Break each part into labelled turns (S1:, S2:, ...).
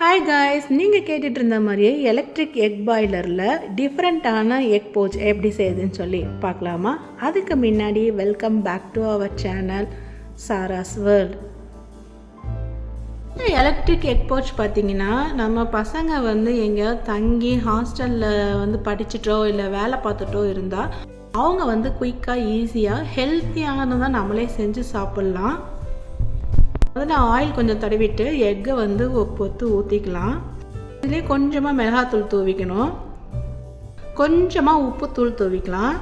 S1: Hi guys, நீங்கள் கேட்டுட்டு இருந்த மாதிரியே எலக்ட்ரிக் எக் பாய்லரில் டிஃப்ரெண்ட்டான எக் போச் எப்படி செய்யுதுன்னு சொல்லி பார்க்கலாமா? அதுக்கு முன்னாடி welcome back to our channel Sara's world. இந்த எலக்ட்ரிக் எக் போச் பார்த்திங்கன்னா, நம்ம பசங்க எங்கேயாவது தங்கி ஹாஸ்டலில் படிச்சுட்டோ இல்லை வேலை பார்த்துட்டோ இருந்தால் அவங்க குயிக்காக ஈஸியாக ஹெல்த்தியானதான் நம்மளே செஞ்சு சாப்பிட்லாம். அதில் ஆயில் கொஞ்சம் தடவிட்டு எக்கை பொத்து ஊற்றிக்கலாம். இதுலேயே கொஞ்சமாக மிளகாத்தூள் தூவிக்கணும், கொஞ்சமாக உப்பு தூள் தூவிக்கலாம்.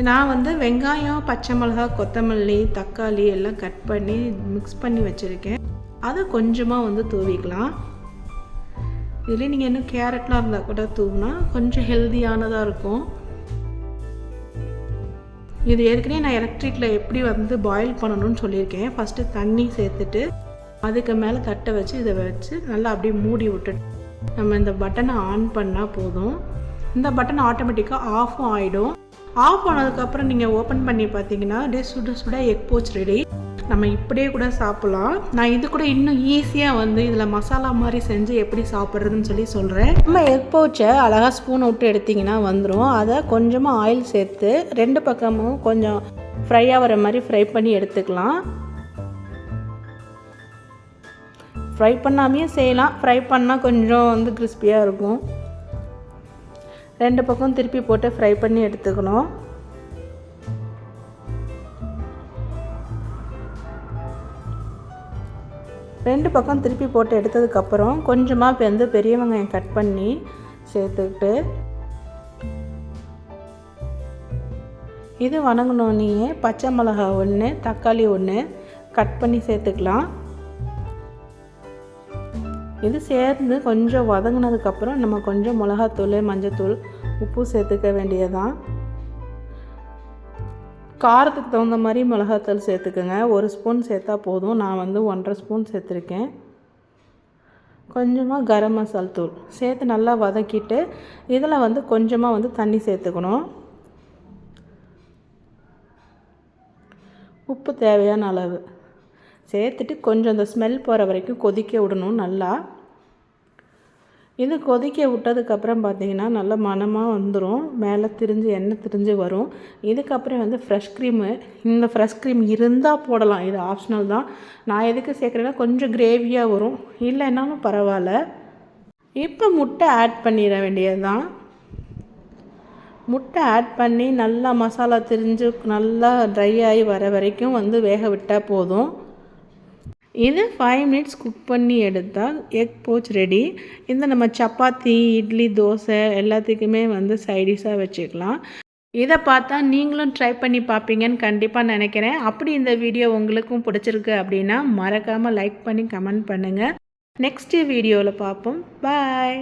S1: நான் வெங்காயம், பச்சை மிளகா, கொத்தமல்லி, தக்காளி எல்லாம் கட் பண்ணி மிக்ஸ் பண்ணி வச்சுருக்கேன். அதை கொஞ்சமாக தூவிக்கலாம். இதுலேயே நீங்கள் இன்னும் கேரட்லாம் இருந்தால் கூட தூவினா கொஞ்சம் ஹெல்த்தியானதாக இருக்கும். இது ஏற்கனவே நான் எலக்ட்ரிக்கில் எப்படி பாயில் பண்ணணும்னு சொல்லியிருக்கேன். ஃபஸ்ட்டு தண்ணி சேர்த்துட்டு அதுக்கு மேலே தட்டை வச்சு இதை வச்சு நல்லா அப்படியே மூடி விட்டுட்டு நம்ம இந்த பட்டனை ஆன் பண்ணால் போதும். இந்த பட்டன் ஆட்டோமேட்டிக்காக ஆஃபும் ஆகிடும். ஆஃப் ஆனதுக்கப்புறம் நீங்கள் ஓப்பன் பண்ணி பார்த்தீங்கன்னா அப்படியே சுட சுட எக் போச் ரெடி. நம்ம இப்படியே கூட சாப்பிட்லாம். நான் இது கூட இன்னும் ஈஸியாக இதில் மசாலா மாதிரி செஞ்சு எப்படி சாப்பிட்றதுன்னு சொல்லி சொல்கிறேன். நம்ம எக் போச்சை அழகாக ஸ்பூனை விட்டு எடுத்திங்கன்னா வந்துடும். அதை கொஞ்சமாக ஆயில் சேர்த்து ரெண்டு பக்கமும் கொஞ்சம் ஃப்ரை ஆகிற மாதிரி ஃப்ரை பண்ணி எடுத்துக்கலாம். ஃப்ரை பண்ணாமையே செய்யலாம். ஃப்ரை பண்ணால் கொஞ்சம் கிறிஸ்பியாக இருக்கும். ரெண்டு பக்கம் திருப்பி போட்டு ஃப்ரை பண்ணி எடுத்துக்கணும். ரெண்டு பக்கம் திருப்பி போட்டு எடுத்ததுக்கப்புறம் கொஞ்சமாக பெரிய வெங்காயம் கட் பண்ணி சேர்த்துக்கிட்டு இது வணங்கினோன்னே பச்சை மிளகா ஒன்று, தக்காளி ஒன்று கட் பண்ணி சேர்த்துக்கலாம். இது சேர்ந்து கொஞ்சம் வதங்கினதுக்கப்புறம் நம்ம கொஞ்சம் மிளகாத்தூள், மஞ்சத்தூள், உப்பு சேர்த்துக்க வேண்டியதான். காரத்துக்கு தகுந்த மாதிரி மிளகாத்தூள் சேர்த்துக்கோங்க. ஒரு ஸ்பூன் சேர்த்தா போதும். நான் 1.5 ஸ்பூன் சேர்த்துருக்கேன். கொஞ்சமாக கரம் மசால் தூள் சேர்த்து நல்லா வதக்கிட்டு இதில் கொஞ்சமாக தண்ணி சேர்த்துக்கணும். உப்பு தேவையான அளவு சேர்த்துட்டு கொஞ்சம் அந்த ஸ்மெல் போகிற வரைக்கும் கொதிக்க விடணும். நல்லா இது கொதிக்க விட்டதுக்கப்புறம் பார்த்திங்கன்னா நல்லா மணமாக வந்துடும். மேலே திரிஞ்சு எண்ணெய் திரிஞ்சு வரும். இதுக்கப்புறம் ஃப்ரெஷ் க்ரீமு, இந்த ஃப்ரெஷ் க்ரீம் இருந்தால் போடலாம். இது ஆப்ஷனல் தான். நான் எதுக்கு சேர்க்குறேன்னா கொஞ்சம் கிரேவியாக வரும், இல்லைன்னாலும் பரவாயில்ல. இப்போ முட்டை ஆட் பண்ணிட வேண்டியது தான். முட்டை ஆட் பண்ணி நல்லா மசாலா திரிஞ்சு நல்லா ட்ரை ஆகி வர வரைக்கும் வேக விட்டால் போதும். இது 5 மினிட்ஸ் குக் பண்ணி எடுத்தால் எக் போச் ரெடி. இந்த நம்ம சப்பாத்தி, இட்லி, தோசை எல்லாத்துக்குமே சைடிஷாக வச்சுக்கலாம். இதை பார்த்தா நீங்களும் ட்ரை பண்ணி பார்ப்பீங்கன்னு கண்டிப்பாக நினைக்கிறேன். அப்படி இந்த வீடியோ உங்களுக்கும் பிடிச்சிருக்கு அப்படின்னா மறக்காமல் லைக் பண்ணி கமெண்ட் பண்ணுங்கள். நெக்ஸ்ட்டு வீடியோவில் பார்ப்போம். பாய்.